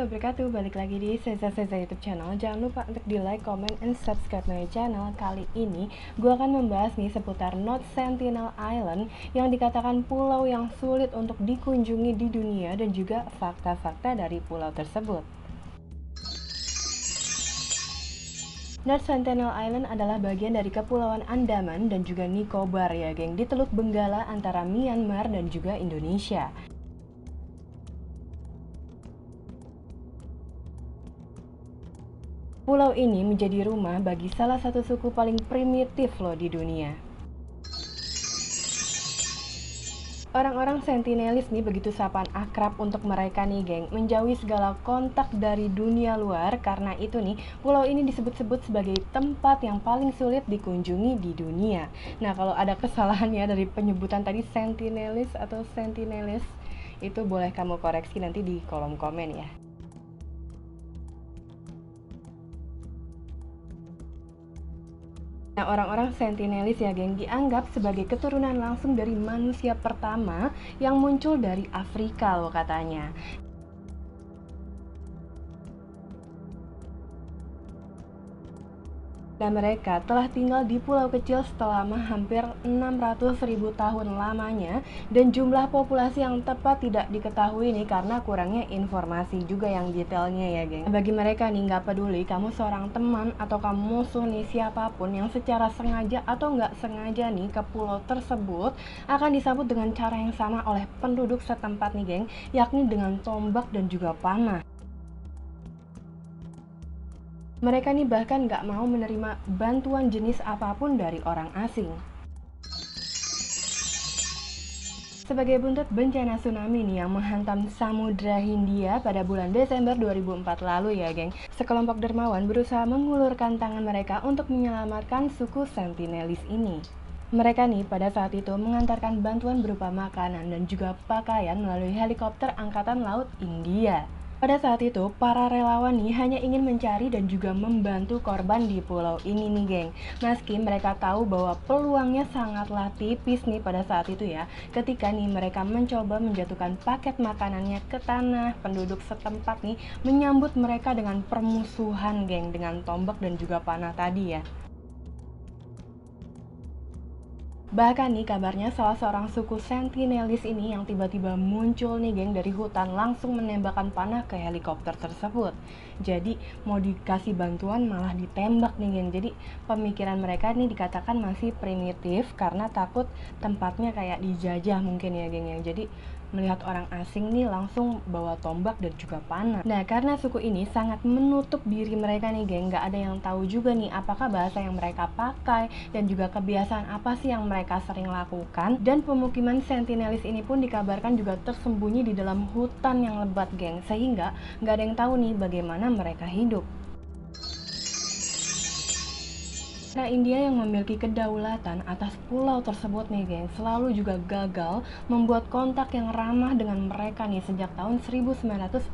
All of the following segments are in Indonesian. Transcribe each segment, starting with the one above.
wabarakatuh, balik lagi di Seza YouTube channel. Jangan lupa untuk di like, comment, and subscribe my channel. Kali ini gue akan membahas nih seputar North Sentinel Island yang dikatakan pulau yang sulit untuk dikunjungi di dunia dan juga fakta-fakta dari pulau tersebut. North Sentinel Island adalah bagian dari Kepulauan Andaman dan juga Nicobar ya geng, di Teluk Benggala antara Myanmar dan juga Indonesia. Pulau ini menjadi rumah bagi salah satu suku paling primitif loh di dunia. Orang-orang Sentinelis nih begitu sapaan akrab untuk mereka nih geng, menjauhi segala kontak dari dunia luar. Karena itu nih, pulau ini disebut-sebut sebagai tempat yang paling sulit dikunjungi di dunia. Nah, kalau ada kesalahan ya dari penyebutan tadi Sentinelis atau Sentinelis, itu boleh kamu koreksi nanti di kolom komen ya. Nah, orang-orang Sentinelis ya geng, dianggap sebagai keturunan langsung dari manusia pertama yang muncul dari Afrika loh katanya. Dan mereka telah tinggal di pulau kecil selama hampir 600.000 tahun lamanya, dan jumlah populasi yang tepat tidak diketahui nih karena kurangnya informasi juga yang detailnya ya geng. Bagi mereka nih, nggak peduli kamu seorang teman atau kamu musuh nih, siapapun yang secara sengaja atau nggak sengaja nih ke pulau tersebut akan disambut dengan cara yang sama oleh penduduk setempat nih geng, yakni dengan tombak dan juga panah. Mereka nih bahkan nggak mau menerima bantuan jenis apapun dari orang asing. Sebagai buntut bencana tsunami nih yang menghantam Samudra Hindia pada bulan Desember 2004 lalu ya geng, sekelompok dermawan berusaha mengulurkan tangan mereka untuk menyelamatkan suku Sentinelis ini. Mereka nih pada saat itu mengantarkan bantuan berupa makanan dan juga pakaian melalui helikopter Angkatan Laut India. Pada saat itu, para relawan nih hanya ingin mencari dan juga membantu korban di pulau ini nih geng. Meski mereka tahu bahwa peluangnya sangatlah tipis nih pada saat itu ya, ketika nih mereka mencoba menjatuhkan paket makanannya ke tanah, penduduk setempat nih menyambut mereka dengan permusuhan geng, dengan tombak dan juga panah tadi ya. Bahkan nih kabarnya salah seorang suku Sentinelis ini yang tiba-tiba muncul nih geng dari hutan langsung menembakkan panah ke helikopter tersebut. Jadi mau dikasih bantuan malah ditembak nih geng. Jadi pemikiran mereka nih dikatakan masih primitif karena takut tempatnya kayak dijajah mungkin ya geng ya. Jadi melihat orang asing nih langsung bawa tombak dan juga panah. Nah, karena suku ini sangat menutup diri mereka nih geng, nggak ada yang tahu juga nih apakah bahasa yang mereka pakai dan juga kebiasaan apa sih yang mereka sering lakukan. Dan pemukiman Sentinelis ini pun dikabarkan juga tersembunyi di dalam hutan yang lebat geng, sehingga nggak ada yang tahu nih bagaimana mereka hidup. Nah, India yang memiliki kedaulatan atas pulau tersebut nih geng, selalu juga gagal membuat kontak yang ramah dengan mereka nih sejak tahun 1964.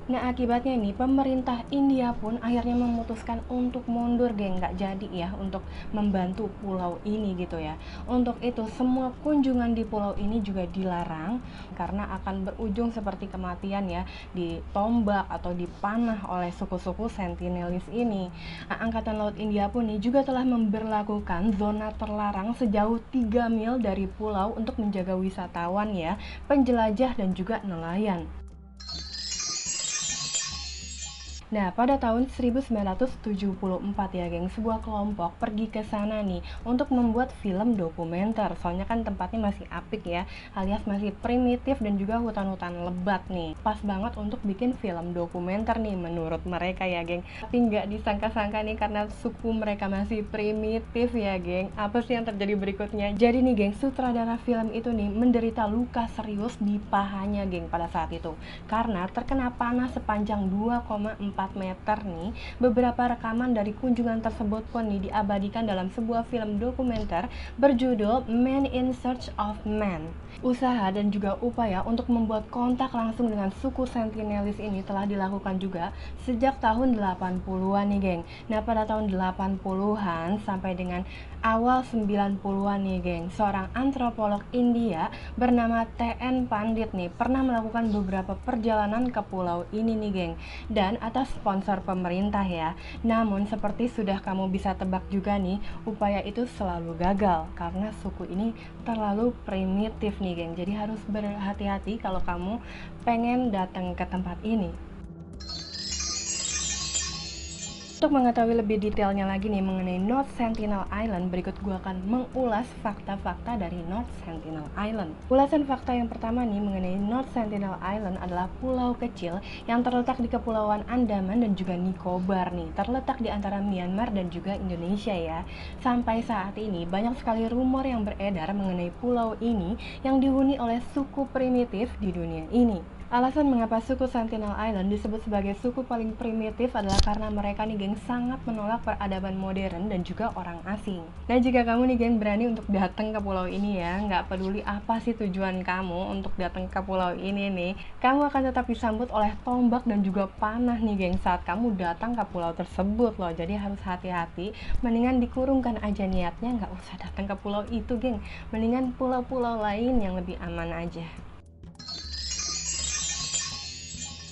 Nah, akibatnya nih pemerintah India pun akhirnya memutuskan untuk mundur geng, nggak jadi ya untuk membantu pulau ini gitu ya. Untuk itu semua kunjungan di pulau ini juga dilarang karena akan berujung seperti kematian ya, ditombak atau dipanah oleh suku-suku Sentinelis ini. Nah, Angkatan Laut India pun nih juga telah memberlakukan zona terlarang sejauh 3 mil dari pulau untuk menjaga wisatawan ya, penjelajah dan juga nelayan. Nah, pada tahun 1974 ya geng, sebuah kelompok pergi ke sana nih untuk membuat film dokumenter. Soalnya kan tempatnya masih apik ya, alias masih primitif dan juga hutan-hutan lebat nih. Pas banget untuk bikin film dokumenter nih menurut mereka ya geng. Tapi nggak disangka-sangka nih karena suku mereka masih primitif ya geng. Apa sih yang terjadi berikutnya? Jadi nih geng, sutradara film itu nih menderita luka serius di pahanya geng pada saat itu. Karena terkena panah sepanjang 2,4 4 meter nih. Beberapa rekaman dari kunjungan tersebut pun nih diabadikan dalam sebuah film dokumenter berjudul Man in Search of Man. Usaha dan juga upaya untuk membuat kontak langsung dengan suku Sentinelis ini telah dilakukan juga sejak tahun 80-an nih geng. Nah pada tahun 80-an sampai dengan awal 90-an nih geng, seorang antropolog India bernama T.N. Pandit nih pernah melakukan beberapa perjalanan ke pulau ini nih geng, dan atas sponsor pemerintah ya. Namun seperti sudah kamu bisa tebak juga nih, upaya itu selalu gagal karena suku ini terlalu primitif nih geng. Jadi harus berhati-hati kalau kamu pengen datang ke tempat ini. Untuk mengetahui lebih detailnya lagi nih mengenai North Sentinel Island, berikut gue akan mengulas fakta-fakta dari North Sentinel Island. Ulasan fakta yang pertama nih mengenai North Sentinel Island adalah pulau kecil yang terletak di Kepulauan Andaman dan juga Nicobar nih, terletak di antara Myanmar dan juga Indonesia ya. Sampai saat ini banyak sekali rumor yang beredar mengenai pulau ini yang dihuni oleh suku primitif di dunia ini. Alasan mengapa suku Sentinel Island disebut sebagai suku paling primitif adalah karena mereka nih geng sangat menolak peradaban modern dan juga orang asing. Nah jika kamu nih geng berani untuk datang ke pulau ini ya, nggak peduli apa sih tujuan kamu untuk datang ke pulau ini nih, kamu akan tetap disambut oleh tombak dan juga panah nih geng saat kamu datang ke pulau tersebut loh. Jadi harus hati-hati, mendingan dikurungkan aja niatnya, nggak usah datang ke pulau itu geng, mendingan pulau-pulau lain yang lebih aman aja.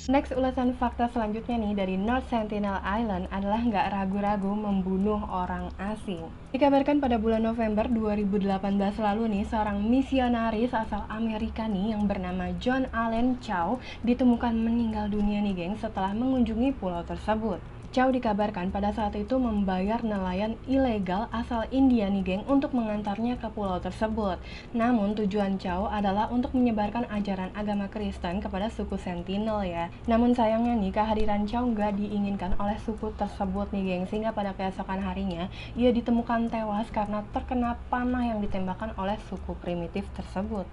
Next, ulasan fakta selanjutnya nih dari North Sentinel Island adalah nggak ragu-ragu membunuh orang asing. Dikabarkan pada bulan November 2018 lalu nih, seorang misionaris asal Amerika nih yang bernama John Allen Chow ditemukan meninggal dunia nih geng setelah mengunjungi pulau tersebut. Chow dikabarkan pada saat itu membayar nelayan ilegal asal India nih geng untuk mengantarnya ke pulau tersebut. Namun tujuan Chow adalah untuk menyebarkan ajaran agama Kristen kepada suku Sentinel ya. Namun sayangnya nih kehadiran Chow gak diinginkan oleh suku tersebut nih geng, sehingga pada keesokan harinya ia ditemukan tewas karena terkena panah yang ditembakkan oleh suku primitif tersebut.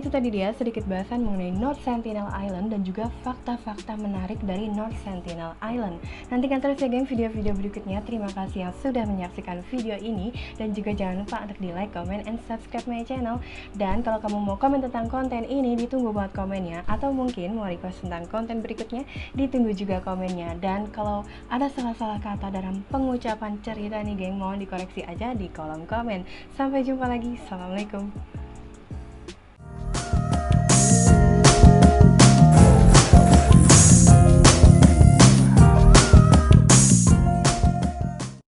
Itu tadi dia sedikit bahasan mengenai North Sentinel Island dan juga fakta-fakta menarik dari North Sentinel Island. Nantikan terus ya geng video-video berikutnya. Terima kasih yang sudah menyaksikan video ini, dan juga jangan lupa untuk di like, comment, and subscribe my channel. Dan kalau kamu mau komen tentang konten ini, ditunggu buat komennya, atau mungkin mau request tentang konten berikutnya, ditunggu juga komennya. Dan kalau ada salah-salah kata dalam pengucapan cerita nih geng, mohon dikoreksi aja di kolom komen. Sampai jumpa lagi, assalamualaikum.